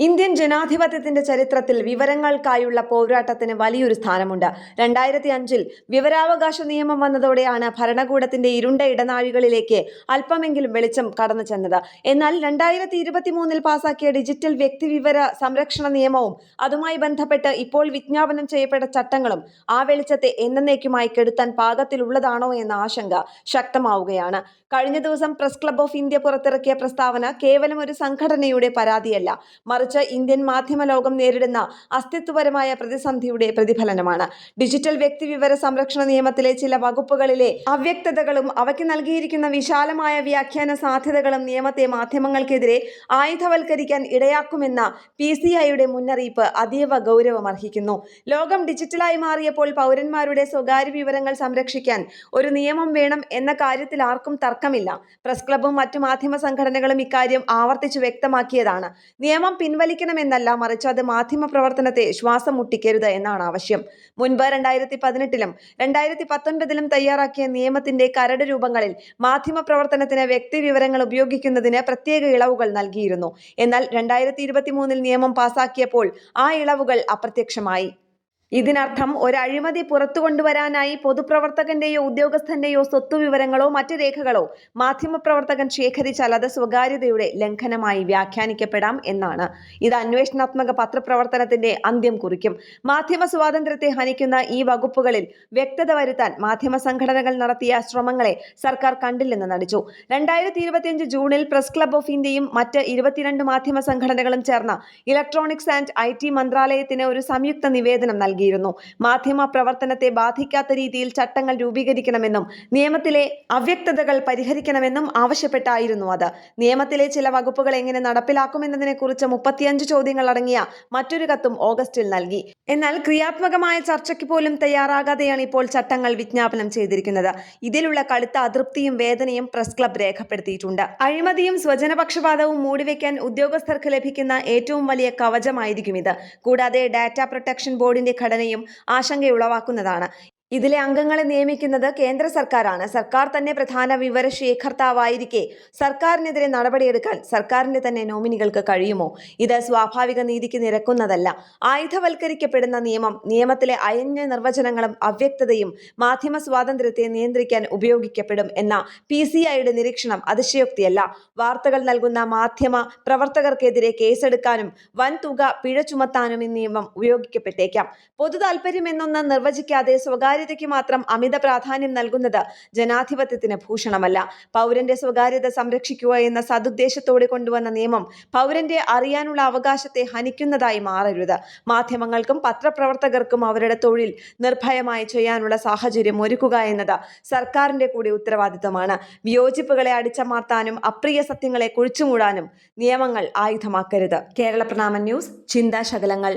Indian ജനാധിപത്യത്തിന്റെ ചരിത്രത്തിൽ വിവരങ്ങൾക്കായുള്ള പോരാട്ടത്തിന് വലിയൊരു സ്ഥാനമുണ്ട്. 2005 വിവരാവകാശ നിയമം വന്നതോടെയാണ് ഭരണകൂടത്തിന്റെ ഇരുണ്ട ഇടനാഴികളിലേക്ക് അല്പമെങ്കിലും വെളിച്ചം കടന്നു ചെന്നത്. എന്നാൽ 2023 പാസാക്കിയ ഡിജിറ്റൽ വ്യക്തിവിവര സംരക്ഷണ നിയമവും അതുമായി ബന്ധപ്പെട്ട് ഇപ്പോൾ വിജ്ഞാപനം ചെയ്യപ്പെട്ട ചട്ടങ്ങളും ആ വെളിച്ചത്തെ എന്നേക്കുമായി കെടുത്താൻ പാകത്തിലുള്ളതാണോ എന്ന ആശങ്ക ശക്തമാവുകയാണ്. കഴിഞ്ഞ ദിവസം പ്രസ് ക്ലബ് ഓഫ് ഇന്ത്യ പുറത്തിറക്കിയ പ്രസ്താവന കേവലം ഒരു സംഘടനയുടെ പരാതിയല്ല, മറിച്ച് ഇന്ത്യൻ മാധ്യമ ലോകം നേരിടുന്ന അസ്തിത്വപരമായ പ്രതിസന്ധിയുടെ പ്രതിഫലനമാണ്. ഡിജിറ്റൽ വ്യക്തിവിവര സംരക്ഷണ നിയമത്തിലെ ചില വകുപ്പുകളിലെ അവ്യക്തതകളും അവയ്ക്ക് നൽകിയിരിക്കുന്ന വിശാലമായ വ്യാഖ്യാന സാധ്യതകളും നിയമത്തെ മാധ്യമങ്ങൾക്കെതിരെ ആയുധവൽക്കരിക്കാൻ ഇടയാക്കുമെന്ന PCIയുടെ മുന്നറിയിപ്പ് അതീവ ഗൗരവമർഹിക്കുന്നു. ലോകം ഡിജിറ്റലായി മാറിയപ്പോൾ പൗരന്മാരുടെ സ്വകാര്യ വിവരങ്ങൾ സംരക്ഷിക്കാൻ ഒരു നിയമം വേണം എന്ന കാര്യത്തിൽ ആർക്കും തർക്കമില്ല. പ്രസ് ക്ലബും മറ്റു മാധ്യമ സംഘടനകളും ഇക്കാര്യം ആവർത്തിച്ചു വ്യക്തമാക്കിയതാണ്. നിയമം പിൻവലിക്കണമെന്നല്ല, മറിച്ച് അത് മാധ്യമ പ്രവർത്തനത്തെ ശ്വാസം മുട്ടിക്കരുത് എന്നാണ് ആവശ്യം. മുൻപ് 2018 2019 തയ്യാറാക്കിയ നിയമത്തിന്റെ കരട് രൂപങ്ങളിൽ മാധ്യമ പ്രവർത്തനത്തിന് വ്യക്തി വിവരങ്ങൾ ഉപയോഗിക്കുന്നതിന് പ്രത്യേക ഇളവുകൾ നൽകിയിരുന്നു. എന്നാൽ 2023 നിയമം പാസാക്കിയപ്പോൾ ആ ഇളവുകൾ അപ്രത്യക്ഷമായി. ഇതിനർത്ഥം ഒരു അഴിമതി പുറത്തു കൊണ്ടുവരാനായി പൊതുപ്രവർത്തകന്റെയോ ഉദ്യോഗസ്ഥന്റെയോ സ്വത്തുവിവരങ്ങളോ മറ്റ് രേഖകളോ മാധ്യമപ്രവർത്തകൻ ശേഖരിച്ചാൽ അത് സ്വകാര്യതയുടെ ലംഘനമായി വ്യാഖ്യാനിക്കപ്പെടാം എന്നാണ്. ഇത് അന്വേഷണാത്മക പത്രപ്രവർത്തനത്തിന്റെ അന്ത്യം കുറിക്കും. മാധ്യമ സ്വാതന്ത്ര്യത്തെ ഹനിക്കുന്ന ഈ വകുപ്പുകളിൽ വ്യക്തത വരുത്താൻ മാധ്യമ സംഘടനകൾ നടത്തിയ ശ്രമങ്ങളെ സർക്കാർ കണ്ടില്ലെന്ന് നടിച്ചു. 2025 ജൂണിൽ പ്രസ് ക്ലബ് ഓഫ് ഇന്ത്യയും മറ്റ് 22 മാധ്യമ സംഘടനകളും ചേർന്ന് ഇലക്ട്രോണിക്സ് ആൻഡ് IT മന്ത്രാലയത്തിന് ഒരു സംയുക്ത നിവേദനം നൽകിയിരുന്നു. മാധ്യമ പ്രവർത്തനത്തെ ബാധിക്കാത്ത രീതിയിൽ ചട്ടങ്ങൾ രൂപീകരിക്കണമെന്നും നിയമത്തിലെ അവ്യക്തതകൾ പരിഹരിക്കണമെന്നും ആവശ്യപ്പെട്ടായിരുന്നു അത്. നിയമത്തിലെ ചില വകുപ്പുകൾ എങ്ങനെ നടപ്പിലാക്കുമെന്നതിനെക്കുറിച്ച് 35 ചോദ്യങ്ങൾ അടങ്ങിയ മറ്റൊരു കത്തും ഓഗസ്റ്റിൽ നൽകി. എന്നാൽ ക്രിയാത്മകമായ ചർച്ചയ്ക്ക് പോലും തയ്യാറാകാതെയാണ് ഇപ്പോൾ ചട്ടങ്ങൾ വിജ്ഞാപനം ചെയ്തിരിക്കുന്നത്. ഇതിലുള്ള കടുത്ത അതൃപ്തിയും വേദനയും പ്രസ് ക്ലബ് രേഖപ്പെടുത്തിയിട്ടുണ്ട്. അഴിമതിയും സ്വജനപക്ഷപാതവും മൂടിവെക്കാൻ ഉദ്യോഗസ്ഥർക്ക് ലഭിക്കുന്ന ഏറ്റവും വലിയ കവചമായിരിക്കും ഇത്. കൂടാതെ ഡാറ്റ പ്രൊട്ടക്ഷൻ ബോർഡിന്റെ ഘടനയും ആശങ്കയുളവാക്കുന്നതാണ്. ഇതിലെ അംഗങ്ങളെ നിയമിക്കുന്നത് കേന്ദ്ര സർക്കാരാണ്. സർക്കാർ തന്നെ പ്രധാന വിവരശേഖർത്താവായിരിക്കെ സർക്കാരിനെതിരെ നടപടിയെടുക്കാൻ സർക്കാരിന്റെ തന്നെ നോമിനികൾക്ക് കഴിയുമോ? ഇത് സ്വാഭാവിക നീതിക്ക് നിരക്കുന്നതല്ല. ആയുധവൽക്കരിക്കപ്പെടുന്ന നിയമത്തിലെ അയഞ്ഞ നിർവചനങ്ങളും അവ്യക്തതയും മാധ്യമ സ്വാതന്ത്ര്യത്തെ നിയന്ത്രിക്കാൻ ഉപയോഗിക്കപ്പെടും എന്ന PCIയുടെ നിരീക്ഷണം അതിശയോക്തിയല്ല. വാർത്തകൾ നൽകുന്ന മാധ്യമ പ്രവർത്തകർക്കെതിരെ കേസെടുക്കാനും വൻതുക പിഴ ചുമത്താനും ഈ നിയമം ഉപയോഗിക്കപ്പെട്ടേക്കാം. പൊതു താൽപര്യം എന്നൊന്ന് നിർവചിക്കാതെ സ്വകാര്യതയ്ക്ക് മാത്രം അമിത പ്രാധാന്യം നൽകുന്നത് ജനാധിപത്യത്തിന് ഭൂഷണമല്ല. പൗരന്റെ സ്വകാര്യത സംരക്ഷിക്കുക എന്ന സതുദ്ദേശത്തോടെ കൊണ്ടുവന്ന നിയമം പൗരന്റെ അറിയാനുള്ള അവകാശത്തെ ഹനിക്കുന്നതായി മാറരുത്. മാധ്യമങ്ങൾക്കും പത്രപ്രവർത്തകർക്കും അവരുടെ തൊഴിൽ നിർഭയമായി ചെയ്യാനുള്ള സാഹചര്യം ഒരുക്കുക എന്നത് സർക്കാരിന്റെ കൂടി ഉത്തരവാദിത്തമാണ്. വിയോജിപ്പുകളെ അടിച്ചമർത്താനും അപ്രിയ സത്യങ്ങളെ കുഴിച്ചുമൂടാനും നിയമങ്ങൾ ആയുധമാക്കരുത്. കേരള പ്രണാമൻ ന്യൂസ്, ചിന്താശകലങ്ങൾ.